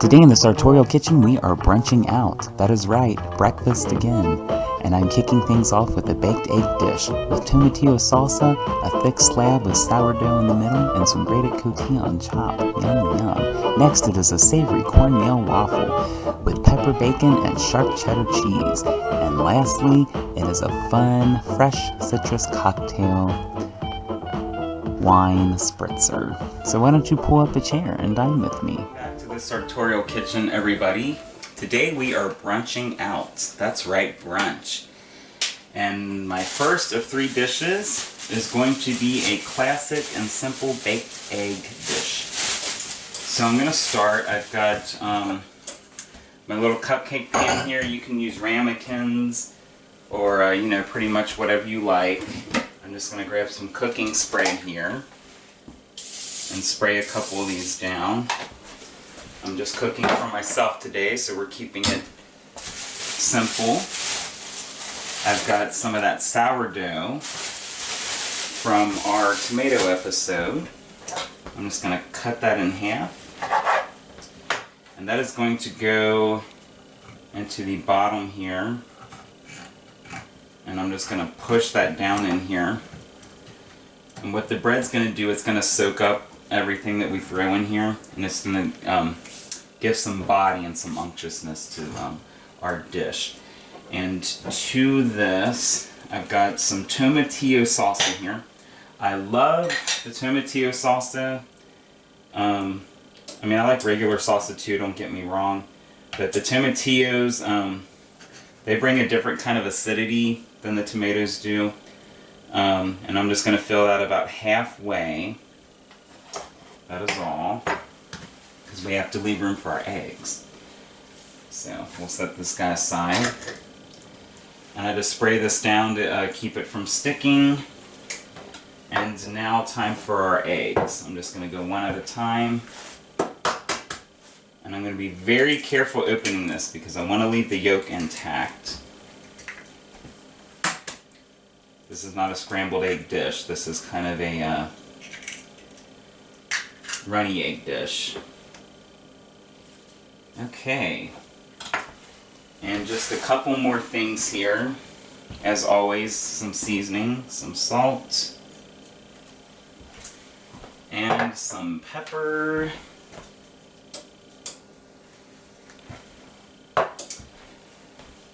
Today in the sartorial kitchen, we are brunching out. That is right, breakfast again. And I'm kicking things off with a baked egg dish with tomatillo salsa, a thick slab with sourdough in the middle, and some grated cotija on top. Yum, yum. Next, it is a savory cornmeal waffle with pepper bacon and sharp cheddar cheese. And lastly, it is a fun, fresh citrus cocktail wine spritzer. So why don't you pull up a chair and dine with me? Back to the sartorial kitchen, everybody. Today we are brunching out. That's right, brunch. And my first of three dishes is going to be a classic and simple baked egg dish. So I'm going to start. I've got my little cupcake pan here. You can use ramekins or, pretty much whatever you like. I'm just going to grab some cooking spray here and spray a couple of these down. I'm just cooking for myself today, so we're keeping it simple. I've got some of that sourdough from our tomato episode. I'm just going to cut that in half. And that is going to go into the bottom here. And I'm just going to push that down in here. And what the bread's going to do, it's going to soak up everything that we throw in here. And it's going to give some body and some unctuousness to our dish. And to this, I've got some tomatillo salsa here. I love the tomatillo salsa. I like regular salsa too, don't get me wrong. But the tomatillos, they bring a different kind of acidity than the tomatoes do. And I'm just going to fill that about halfway. That is all. Because we have to leave room for our eggs. So we'll set this guy aside. And I just spray this down to keep it from sticking. And now time for our eggs. I'm just going to go one at a time. And I'm going to be very careful opening this because I want to leave the yolk intact. This is not a scrambled egg dish. This is kind of a runny egg dish. Okay. And just a couple more things here. As always, some seasoning, some salt, and some pepper.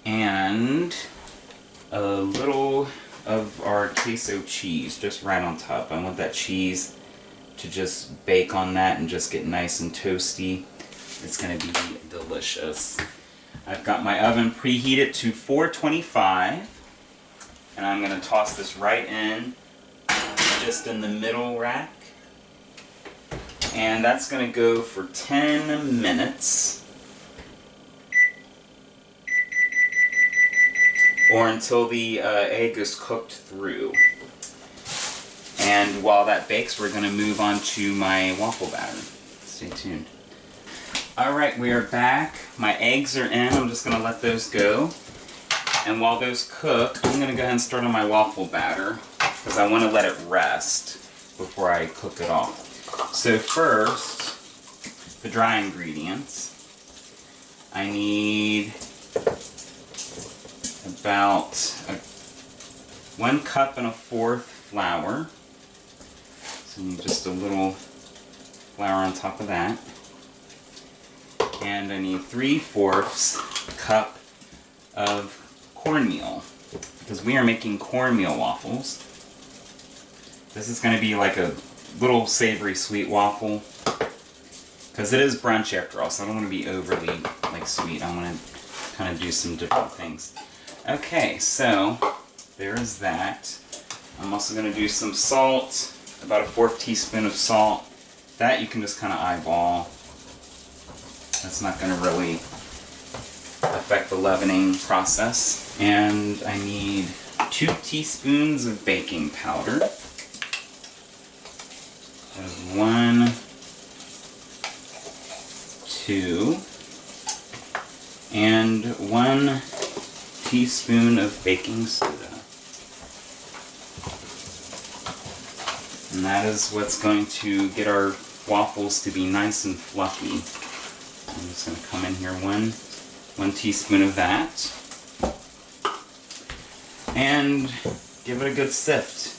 And a little of our queso cheese just right on top. I want that cheese to just bake on that and just get nice and toasty. It's going to be delicious. I've got my oven preheated to 425 and I'm going to toss this right in just in the middle rack. And that's going to go for 10 minutes. Or until the egg is cooked through. And while that bakes, we're going to move on to my waffle batter. Stay tuned. Alright, we are back. My eggs are in. I'm just going to let those go. And while those cook, I'm going to go ahead and start on my waffle batter because I want to let it rest before I cook it off. So first, the dry ingredients. I need about 1 cup and a fourth flour. So you need just a little flour on top of that. And I need 3/4 cup of cornmeal because we are making cornmeal waffles. This is going to be like a little savory sweet waffle because it is brunch after all, so I don't want to be overly sweet. I want to kind of do some different things. Okay, so there is that. I'm also going to do some salt, about a 1/4 teaspoon of salt. That you can just kind of eyeball. That's not going to really affect the leavening process. And I need 2 teaspoons of baking powder. That is 1, 2, and 1 teaspoon of baking soda. And that is what's going to get our waffles to be nice and fluffy. I'm just going to come in here, one teaspoon of that. And give it a good sift.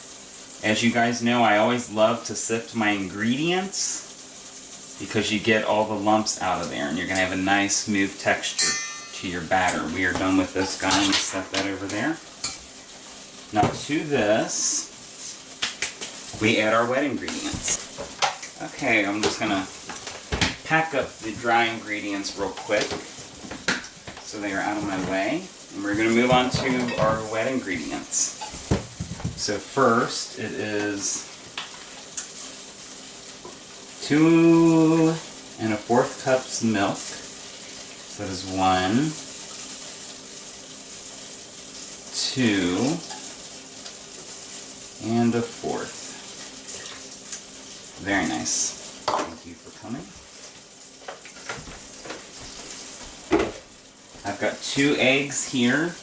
As you guys know, I always love to sift my ingredients because you get all the lumps out of there and you're going to have a nice smooth texture to your batter. We are done with this guy. Let's set that over there. Now to this, we add our wet ingredients. Okay, I'm just going to pack up the dry ingredients real quick so they are out of my way. And we're going to move on to our wet ingredients. So first, it is 2 1/4 cups milk. So that is 1, 2, and 1/4. Very nice. Thank you for coming. I've got 2 eggs here.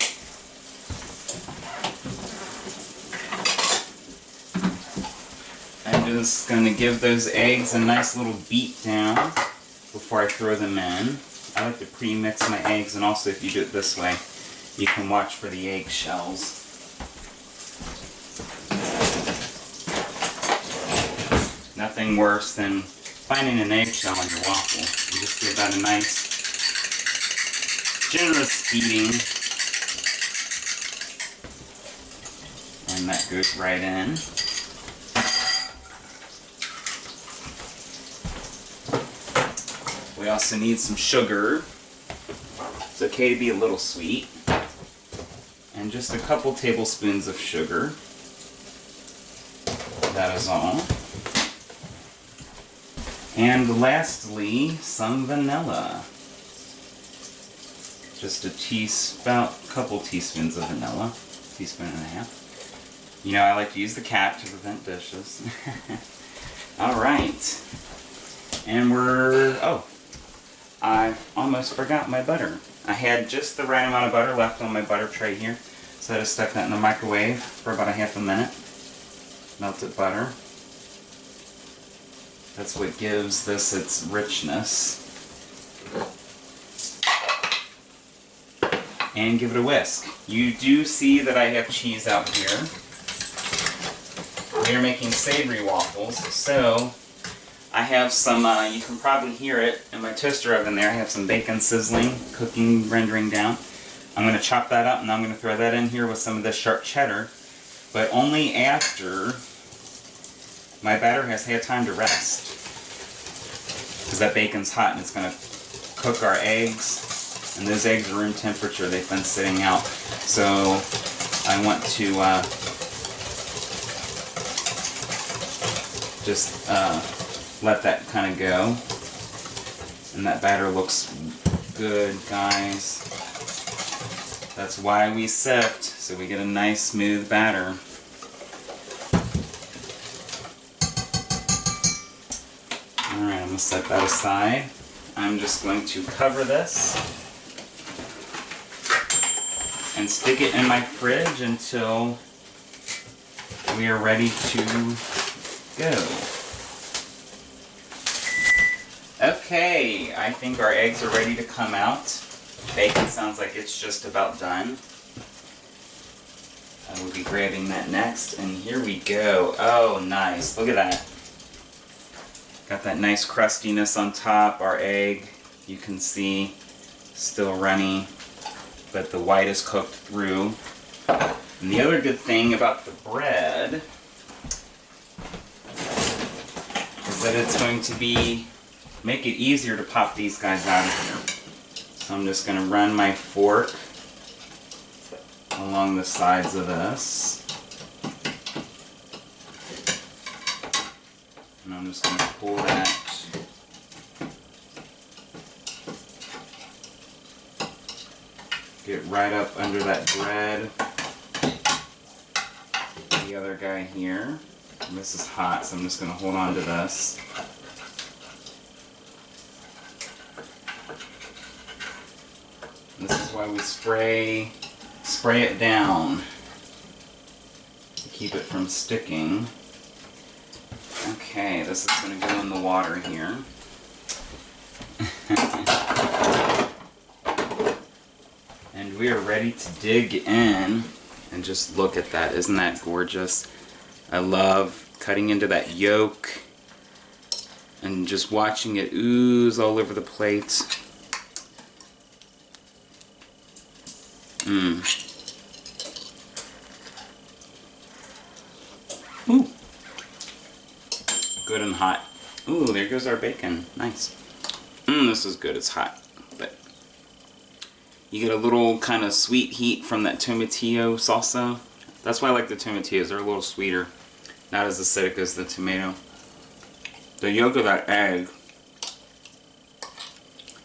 I'm just going to give those eggs a nice little beat down before I throw them in. I like to pre-mix my eggs, and also if you do it this way, you can watch for the egg shells. Nothing worse than finding an eggshell on your waffle. You just give that a nice, generous beating, and that goes right in. We also need some sugar. It's okay to be a little sweet. And just a couple tablespoons of sugar. That is all. And lastly, some vanilla. Just about a couple teaspoons of vanilla. Teaspoon and a half. You know, I like to use the cap to prevent dishes. Alright. And I almost forgot my butter. I had just the right amount of butter left on my butter tray here. So I just stuck that in the microwave for about a half a minute. Melted butter. That's what gives this its richness. And give it a whisk. You do see that I have cheese out here. We are making savory waffles, so I have some, you can probably hear it in my toaster oven there. I have some bacon sizzling, cooking, rendering down. I'm going to chop that up and I'm going to throw that in here with some of this sharp cheddar, but only after my batter has had time to rest. Because that bacon's hot and it's going to cook our eggs. And those eggs are room temperature. They've been sitting out. So I want to just let that kind of go. And that batter looks good, guys. That's why we sift, so we get a nice smooth batter. Alright, I'm going to set that aside. I'm just going to cover this and stick it in my fridge until we are ready to go. Okay, I think our eggs are ready to come out. Bacon sounds like it's just about done. I will be grabbing that next, and here we go. Oh, nice. Look at that. Got that nice crustiness on top. Our egg, you can see, still runny, but the white is cooked through. And the other good thing about the bread is that it's going to make it easier to pop these guys out of here. So I'm just going to run my fork along the sides of this. And I'm just going to pull that get right up under that bread. The other guy here. And this is hot, so I'm just going to hold on to this. And this is why we spray it down to keep it from sticking. Okay, this is going to go in the water here. we are ready to dig in. And just look at that. Isn't that gorgeous? I love cutting into that yolk and just watching it ooze all over the plate. Ooh. Good and hot. Ooh, there goes our bacon. Nice. This is good. It's hot. But you get a little kind of sweet heat from that tomatillo salsa. That's why I like the tomatillos. They're a little sweeter. Not as acidic as the tomato. The yolk of that egg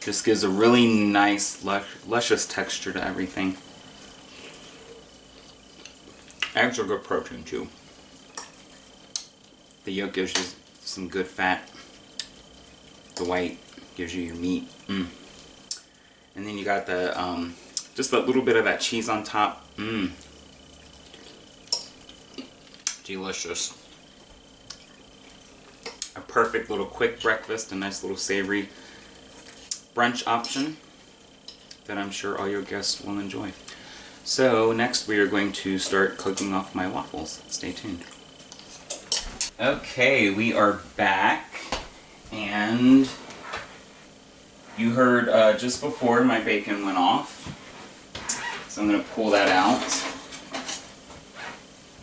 just gives a really nice, luscious texture to everything. Eggs are good protein too. The yolk gives you some good fat. The white gives you your meat. And then you got the just a little bit of that cheese on top. Delicious. A perfect little quick breakfast, a nice little savory brunch option that I'm sure all your guests will enjoy. So next we are going to start cooking off my waffles. Stay tuned. Okay, we are back, and you heard just before my bacon went off, so I'm going to pull that out.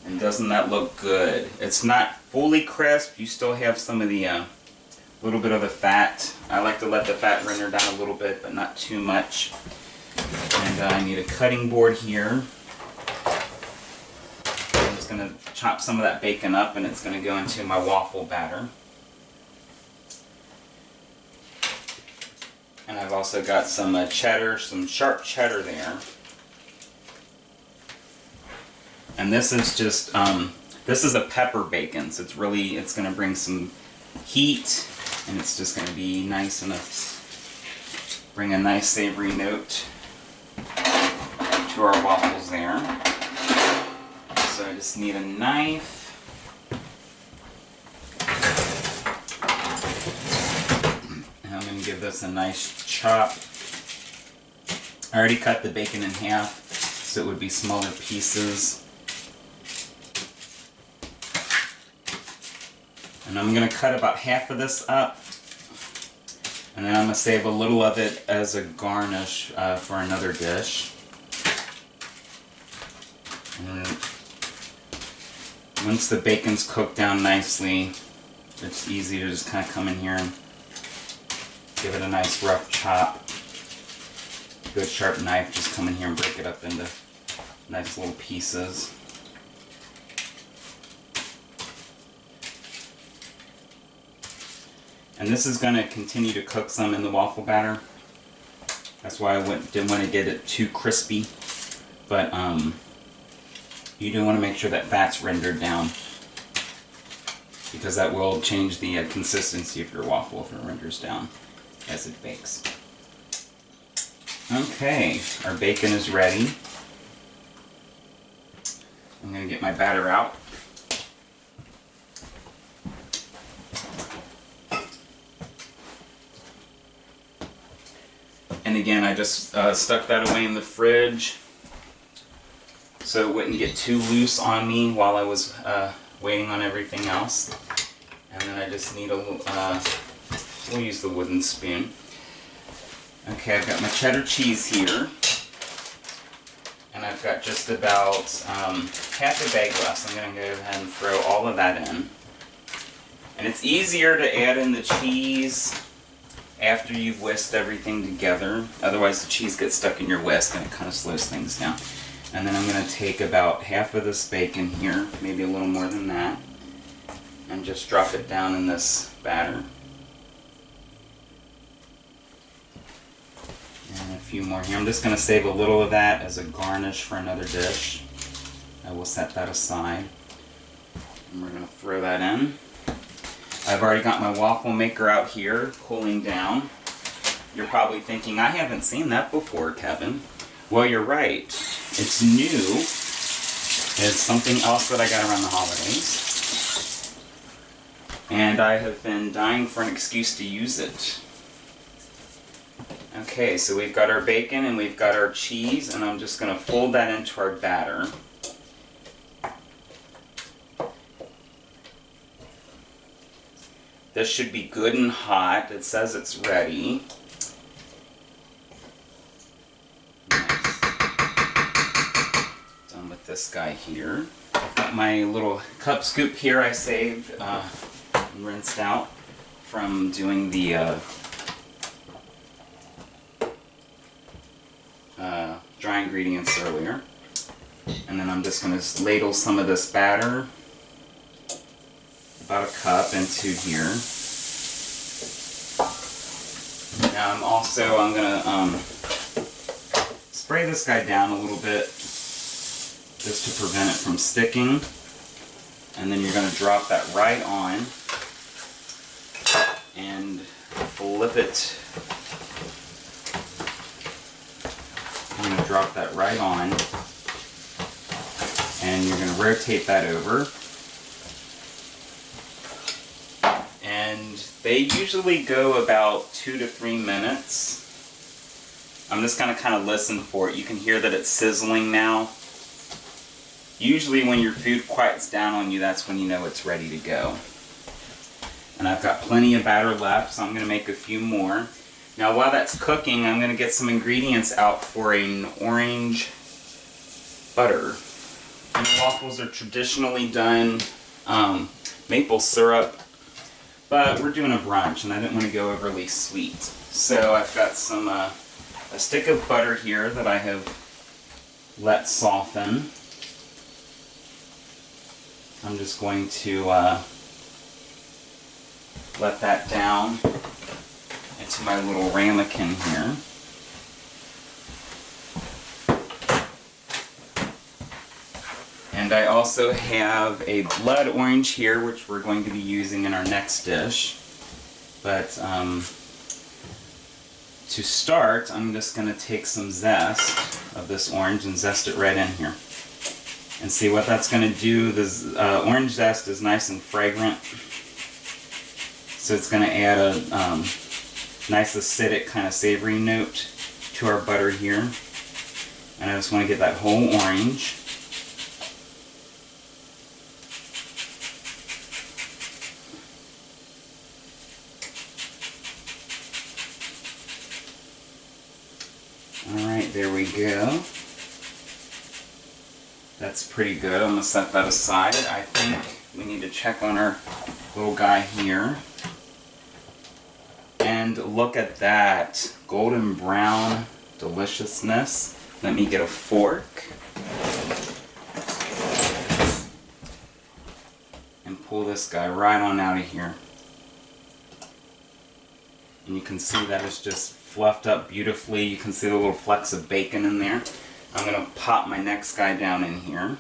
And doesn't that look good? It's not fully crisp. You still have some of the little bit of the fat. I like to let the fat render down a little bit, but not too much. And I need a cutting board here. I'm just going to chop some of that bacon up, and it's going to go into my waffle batter. And I've also got some cheddar, some sharp cheddar there. And this is just, this is a pepper bacon, so it's going to bring some heat, and it's just going to be nice enough, bring a nice savory note to our waffles there. So I just need a knife. And I'm going to give this a nice chop. I already cut the bacon in half, so it would be smaller pieces. And I'm going to cut about half of this up, and then I'm going to save a little of it as a garnish for another dish. And once the bacon's cooked down nicely, it's easy to just kind of come in here and give it a nice rough chop. Good sharp knife, just come in here and break it up into nice little pieces. And this is going to continue to cook some in the waffle batter. That's why I didn't want to get it too crispy. But you do want to make sure that fat's rendered down, because that will change the consistency of your waffle if it renders down as it bakes. Okay, our bacon is ready. I'm going to get my batter out. And again, I just stuck that away in the fridge so it wouldn't get too loose on me while I was waiting on everything else. And then I just need a little, we'll use the wooden spoon. Okay, I've got my cheddar cheese here. And I've got just about half a bag left, so I'm going to go ahead and throw all of that in. And it's easier to add in the cheese after you've whisked everything together. Otherwise the cheese gets stuck in your whisk and it kind of slows things down. And then I'm going to take about half of this bacon here, maybe a little more than that, and just drop it down in this batter. And a few more here. I'm just going to save a little of that as a garnish for another dish. I will set that aside. And we're going to throw that in. I've already got my waffle maker out here, cooling down. You're probably thinking, I haven't seen that before, Kevin. Well, you're right. It's new. It's something else that I got around the holidays. And I have been dying for an excuse to use it. Okay. Okay, so we've got our bacon and we've got our cheese, and I'm just going to fold that into our batter. This should be good and hot. It says it's ready. Nice. Done with this guy here. I've got my little cup scoop here I saved and rinsed out from doing the dry ingredients earlier. And then I'm just going to ladle some of this batter, about a cup, into here. Now I'm going to spray this guy down a little bit just to prevent it from sticking. And then you're going to drop that right on and flip it. I'm going to drop that right on, and you're going to rotate that over. And they usually go about 2 to 3 minutes. I'm just going to kind of listen for it. You can hear that it's sizzling now. Usually when your food quiets down on you, that's when you know it's ready to go. And I've got plenty of batter left, so I'm going to make a few more. Now while that's cooking, I'm going to get some ingredients out for an orange butter. And waffles are traditionally done maple syrup, but we're doing a brunch and I didn't want to go overly sweet. So I've got some a stick of butter here that I have let soften. I'm just going to let that down into my little ramekin here. And I also have a blood orange here, which we're going to be using in our next dish. But to start, I'm just going to take some zest of this orange and zest it right in here. And see what that's going to do. This orange zest is nice and fragrant, so it's going to add a nice acidic kind of savory note to our butter here. And I just want to get that whole orange. Alright, there we go. That's pretty good. I'm going to set that aside. I think we need to check on our little guy here. And look at that golden brown deliciousness. Let me get a fork and pull this guy right on out of here. And you can see that it's just fluffed up beautifully. You can see the little flecks of bacon in there. I'm going to pop my next guy down in here.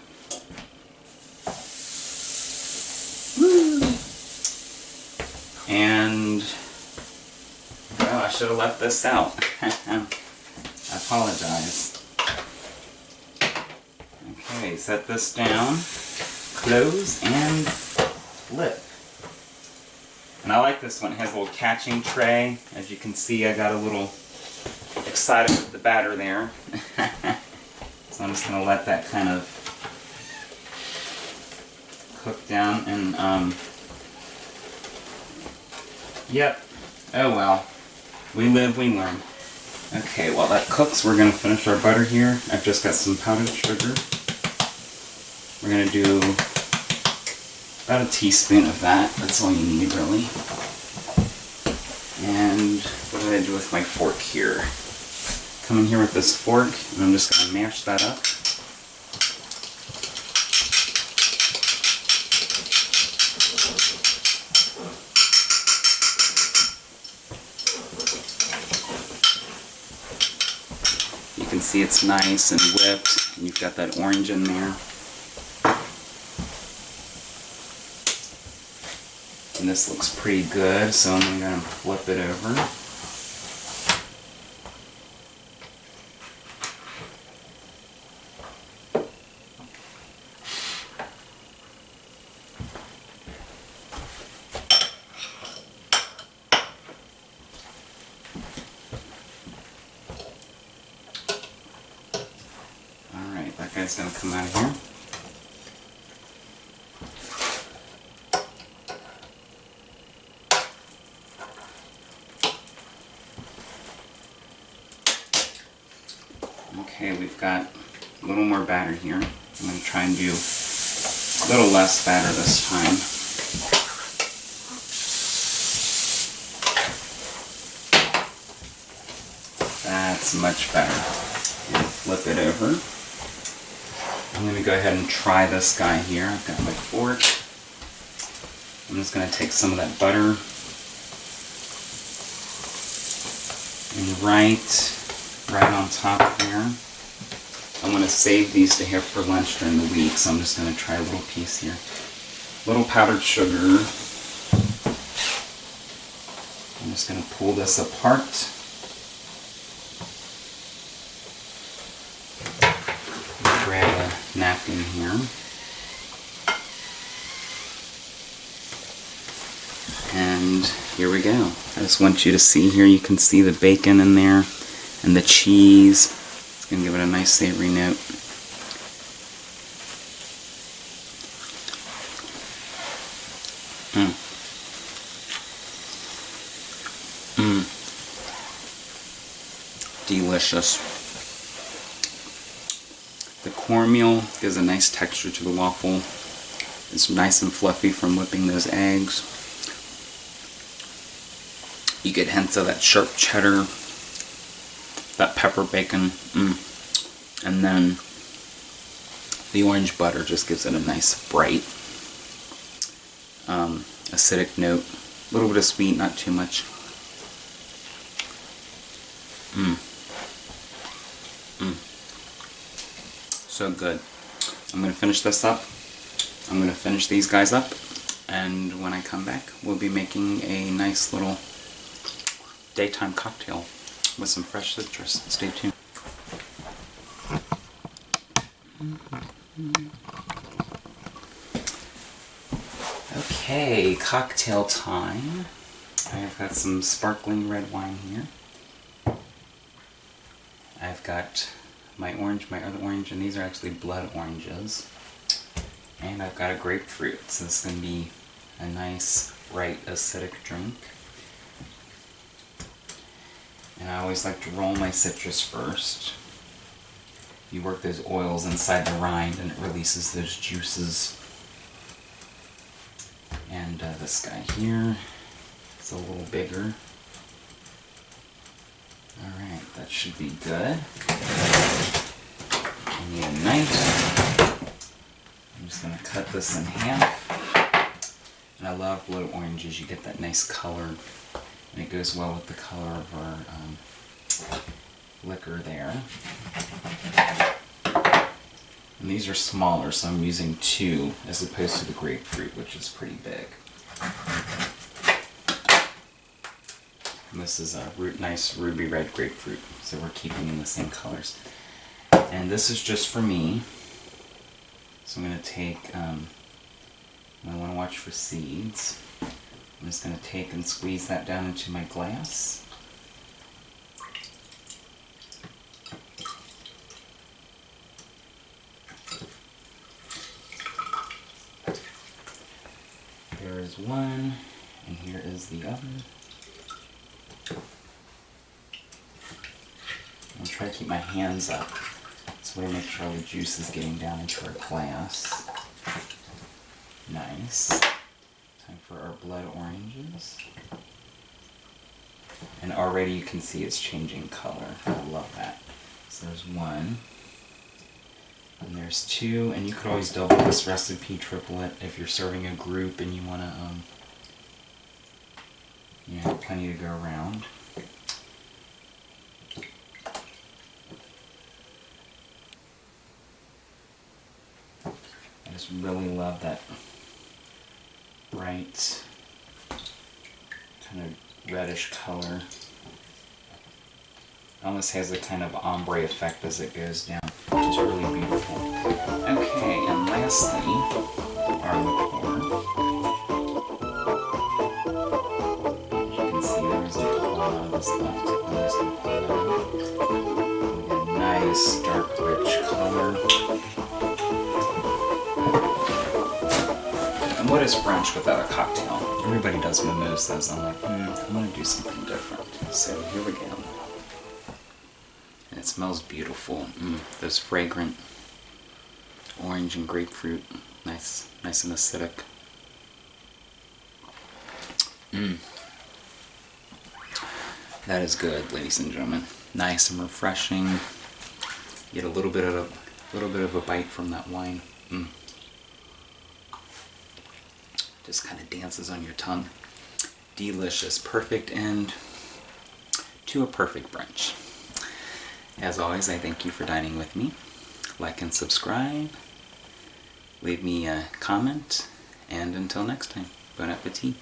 Woo. And well, I should have left this out. I apologize. Okay, set this down, close, and flip. And I like this one. It has a little catching tray. As you can see, I got a little excited with the batter there. So I'm just going to let that kind of cook down. And, yep. Oh well. We live, we learn. Okay, while that cooks, we're going to finish our butter here. I've just got some powdered sugar. We're going to do about a teaspoon of that. That's all you need, really. And what did I do with my fork here? Come in here with this fork, and I'm just going to mash that up. You can see it's nice and whipped, and you've got that orange in there. And this looks pretty good, so I'm going to flip it over. is going to come out of here. Okay, we've got a little more batter here. I'm going to try and do a little less batter this time. That's much better. And flip it over. I'm going to go ahead and try this guy here. I've got my fork. I'm just going to take some of that butter and right on top here. I'm going to save these to have for lunch during the week, so I'm just going to try a little piece here. Little powdered sugar. I'm just going to pull this apart. Grab a napkin here. And here we go. I just want you to see here, you can see the bacon in there and the cheese. It's going to give it a nice savory note. Delicious. The cornmeal gives a nice texture to the waffle. It's nice and fluffy from whipping those eggs. You get hints of that sharp cheddar, that pepper bacon, and then the orange butter just gives it a nice bright, acidic note. A little bit of sweet, not too much. So good. I'm going to finish this up. I'm going to finish these guys up, and when I come back, we'll be making a nice little daytime cocktail with some fresh citrus. Stay tuned. Okay, cocktail time. I've got some sparkling red wine here. I've got my other orange, and these are actually blood oranges. And I've got a grapefruit, so this is going to be a nice, bright, acidic drink. And I always like to roll my citrus first. You work those oils inside the rind and it releases those juices. And this guy here is a little bigger. Alright, that should be good. I need a knife. I'm just going to cut this in half. And I love blood oranges. You get that nice color. And it goes well with the color of our liquor there. And these are smaller, so I'm using 2 as opposed to the grapefruit, which is pretty big. And this is a nice ruby red grapefruit, so we're keeping in the same colors. And this is just for me. So I'm going to take, I want to watch for seeds. I'm just going to take and squeeze that down into my glass. There is one, and here is the other. I'm going to try to keep my hands up, so we'll make sure all the juice is getting down into our glass. Nice. Time for our blood oranges. And already you can see it's changing color. I love that. So there's 1. And there's 2. And you could always double this recipe, triple it, if you're serving a group and you want to, you have plenty to go around. I just really love that bright, kind of reddish color. Almost has a kind of ombre effect as it goes down, which is really beautiful. Okay, and lastly, our liqueur. As you can see, there isn't a whole lot of this left. I'm just going to pour that in. We get a nice, dark, rich color. what is brunch without a cocktail? Everybody does mimosas. I'm like, I want to do something different. So here we go. And it smells beautiful. Those fragrant orange and grapefruit. Nice and acidic. That is good, ladies and gentlemen. Nice and refreshing. Get a little bit of a bite from that wine. Just kind of dances on your tongue. Delicious. Perfect end to a perfect brunch. As always, I thank you for dining with me. Like and subscribe. Leave me a comment. And until next time, bon appetit.